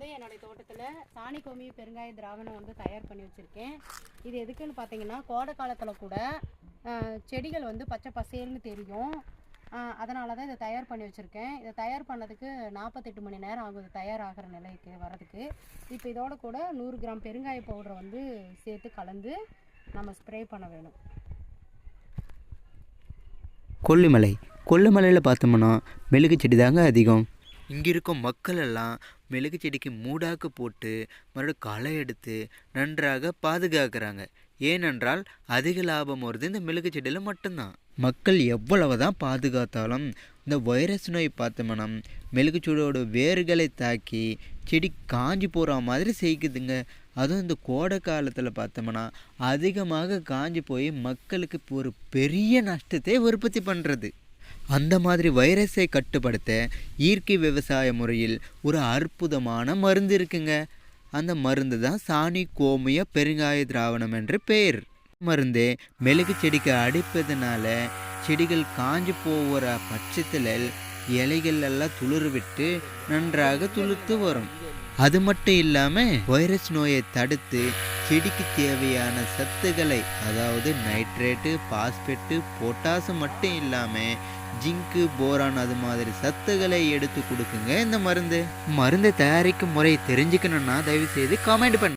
வந்து என்னுடைய தோட்டத்தில் சாணி கோமி பெருங்காய திராவணம் வந்து தயார் பண்ணி வச்சுருக்கேன். இது எதுக்குன்னு பார்த்தீங்கன்னா, கோடை காலத்தில் கூட செடிகள் வந்து பச்சை பசேல்னு தெரியும். அதனால தான் இதை தயார் பண்ணி வச்சுருக்கேன். இதை தயார் பண்ணதுக்கு 48 மணி நேரம் ஆகுது தயாராகிற நிலைக்கு வரதுக்கு. இப்போ இதோட கூட 100 கிராம் பெருங்காய பவுடரை வந்து சேர்த்து கலந்து நம்ம ஸ்ப்ரே பண்ண வேணும். கொல்லிமலையில் பார்த்தோம்னா மெழுகு செடி தாங்க அதிகம். இங்கே இருக்கும் மக்கள் எல்லாம் மெழுகு செடிக்கு மூடாக்கு போட்டு மறுபடியும் களை எடுத்து நன்றாக பாதுகாக்கிறாங்க. ஏனென்றால் அதிக லாபம் வருது இந்த மெழுகு செடியில் மட்டும்தான். மக்கள் எவ்வளவு தான் பாதுகாத்தாலும் இந்த வைரஸ் நோய் பார்த்தோம்னா மெழுகுச்செடியோட வேர்களை தாக்கி செடி காஞ்சி போகிற மாதிரி செய்யுதுங்க. அதுவும் இந்த கோடை காலத்தில் பார்த்தோம்னா அதிகமாக காஞ்சி போய் மக்களுக்கு ஒரு பெரிய நஷ்டத்தை உற்பத்தி பண்ணுறது. அந்த மாதிரி வைரஸை கட்டுப்படுத்த இயற்கை விவசாய முறையில் ஒரு அற்புதமான மருந்து இருக்குங்க. அந்த மருந்து தான் சாணி கோமிய பெருங்காய திராவணம் என்று பெயர். மருந்தே மெழுகு செடிக்கு அடிப்பதனால செடிகள் காஞ்சி போகிற பட்சத்தில் இலைகள் எல்லாம் துளிர் விட்டு நன்றாக துளுர்த்து வரும். அது மட்டும் இல்லாமல் வைரஸ் நோயை தடுத்து செடிக்கு தேவையான சத்துக்களை, அதாவது நைட்ரேட்டு, பாஸ்பேட்டு, பொட்டாசு மட்டும் இல்லாமல் ஜிங்கு, போரான் அது மாதிரி சத்துக்களை எடுத்து கொடுக்குங்க இந்த மருந்து. மருந்தை தயாரிக்கும் முறை தெரிஞ்சுக்கணுன்னா தயவு செய்து கமெண்ட் பண்ணுங்க.